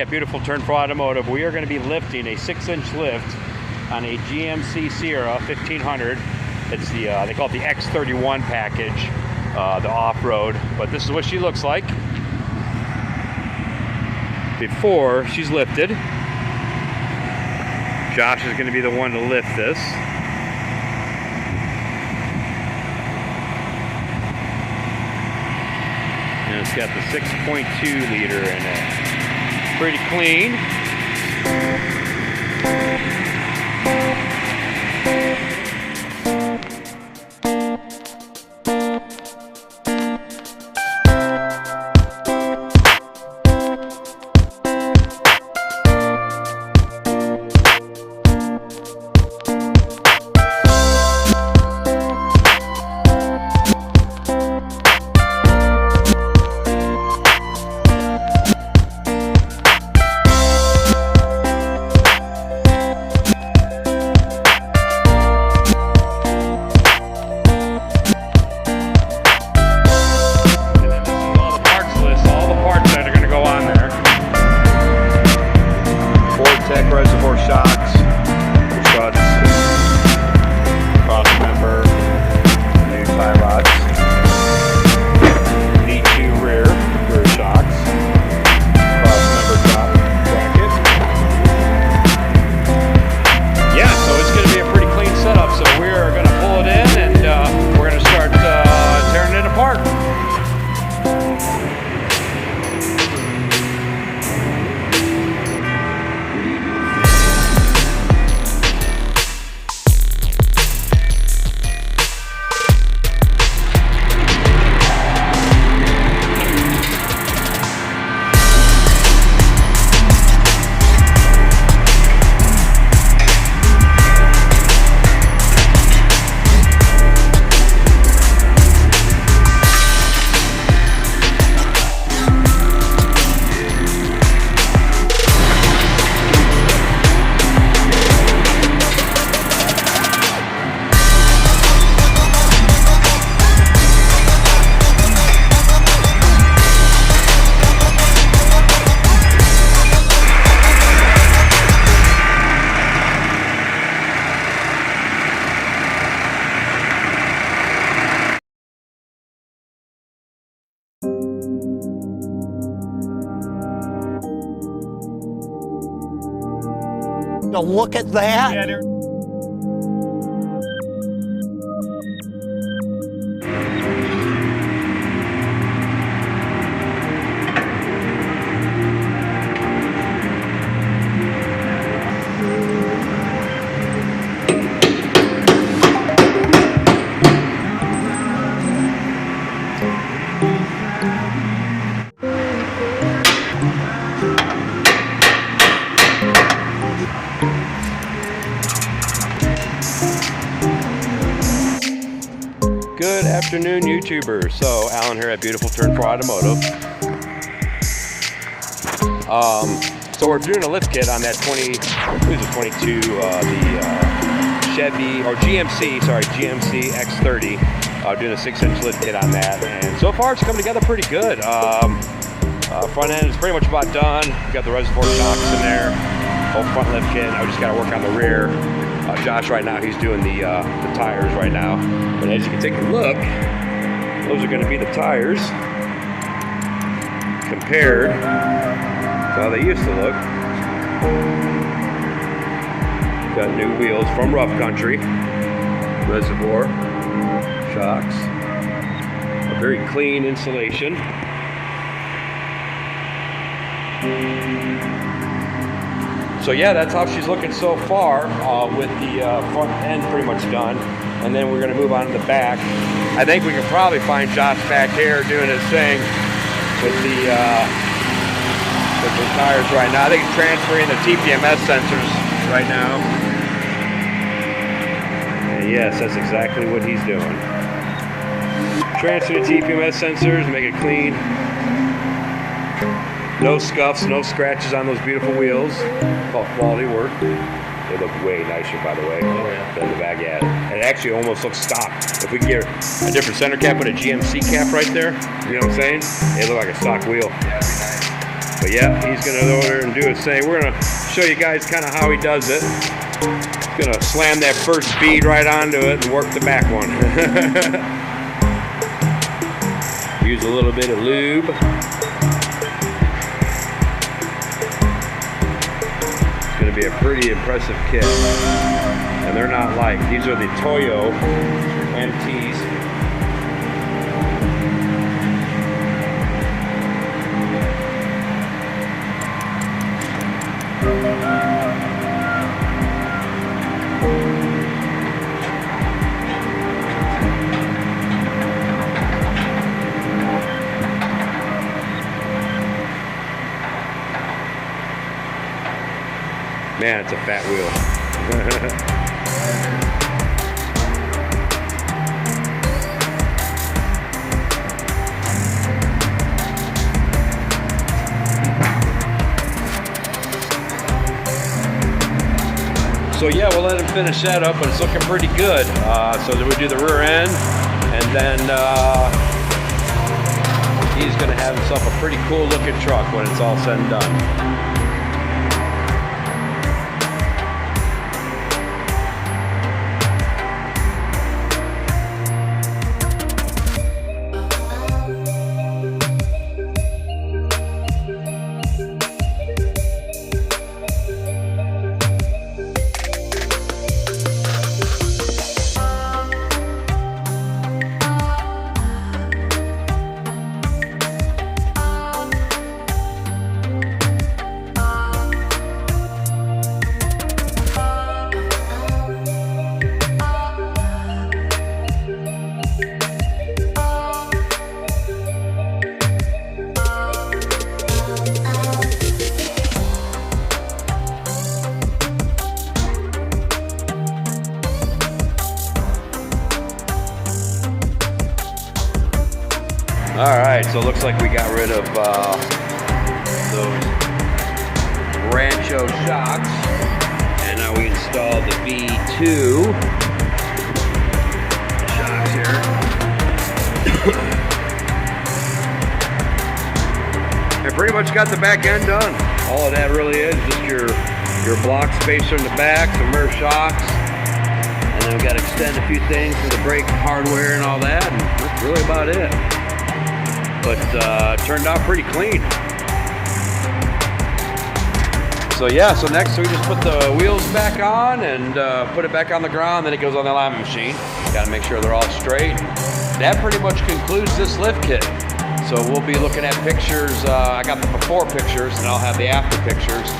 at Beautiful Turn for Automotive. We are going to be lifting a 6-inch lift on a GMC Sierra 1500. It's the they call it the X31 package, the off-road. But this is what she looks like before she's lifted. Josh is going to be the one to lift this. And it's got the 6.2 liter in it. Pretty clean. Reservoir shocks, struts, cross member, new tie rods, D2 rear shocks, cross member top bracket. Yeah, so it's going to be a pretty clean setup. So we're going to pull it in and we're going to start tearing it apart. To look at that. Yeah, Good afternoon, YouTubers. So, Alan here at Beautiful Turn for Automotive. So we're doing a lift kit on that 22, Chevy, or GMC X30. Doing a 6-inch lift kit on that, and so far it's coming together pretty good. Front end is pretty much about done. We've got the reservoir shocks in there, whole front lift kit. I just got to work on the rear. Josh right now, he's doing the tires right now. But as you can take a look, those are going to be the tires compared to how they used to look. Got new wheels from Rough Country, reservoir shocks, a very clean installation. So yeah, that's how she's looking so far, with the front end pretty much done. And then we're going to move on to the back. I think we can probably find Josh back here doing his thing with the tires right now. I think he's transferring the TPMS sensors right now. And yes, that's exactly what he's doing. Transfer the TPMS sensors, make it clean. No scuffs, no scratches on those beautiful wheels. All quality work. They look way nicer, by the way, than the Baguette. It actually almost looks stock. If we can get a different center cap with a GMC cap right there, you know what I'm saying? They look like a stock wheel. Yeah, that'd be nice. But yeah, he's gonna go there and do his thing. We're gonna show you guys kind of how he does it. He's gonna slam that first speed right onto it and work the back one. Use a little bit of lube. It's gonna be a pretty impressive kit. And they're not light. These are the Toyo MTs. Man, it's a fat wheel. So yeah, we'll let him finish that up, but it's looking pretty good. So then we do the rear end, and then he's gonna have himself a pretty cool looking truck when it's all said and done. All right, so it looks like we got rid of those Rancho shocks, and now we installed the V2 shocks here. I pretty much got the back end done. All of that really is just your block spacer in the back, some rear shocks, and then we got to extend a few things for the brake hardware and all that, and that's really about it. But turned out pretty clean. So yeah, so next we just put the wheels back on and put it back on the ground, then it goes on the alignment machine. Got to make sure they're all straight. That pretty much concludes this lift kit. So we'll be looking at pictures. I got the before pictures and I'll have the after pictures.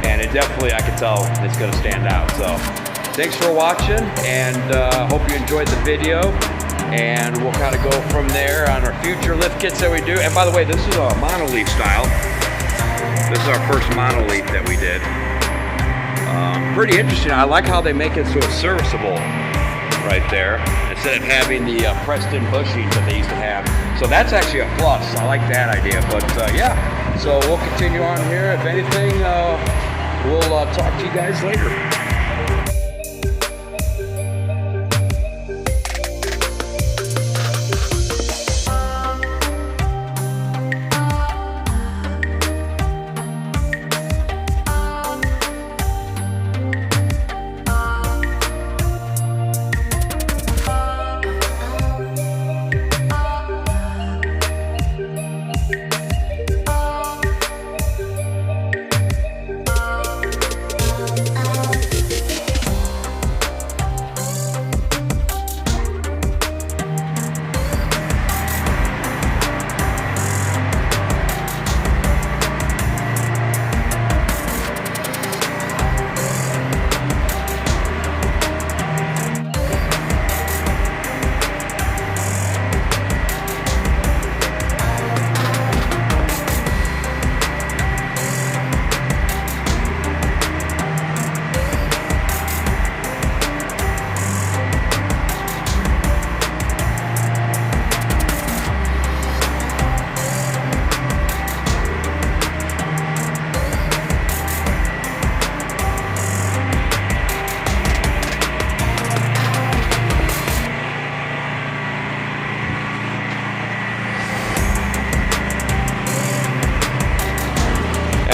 And it definitely, I can tell it's gonna stand out. So thanks for watching, and hope you enjoyed the video. And we'll kind of go from there on our future lift kits that we do. And by the way, this is a monolith style. This is our first monolith that we did. Pretty interesting. I like how they make it so it's serviceable right there, instead of having the pressed-in bushings that they used to have. So that's actually a plus. I like that idea. But yeah, so we'll continue on here. If anything, we'll talk to you guys later.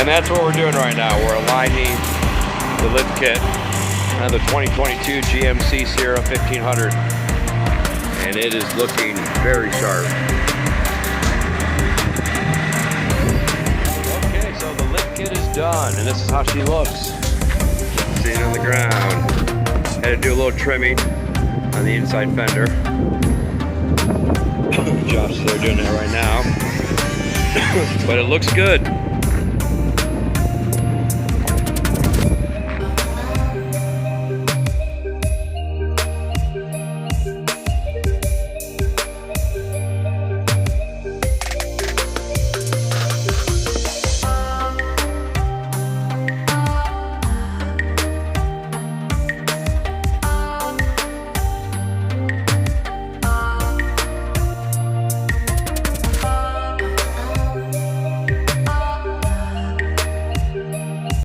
And that's what we're doing right now. We're aligning the lift kit on the 2022 GMC Sierra 1500. And it is looking very sharp. Okay, so the lift kit is done, and this is how she looks. Sitting on the ground. Had to do a little trimming on the inside fender. Josh is there doing it right now. But it looks good.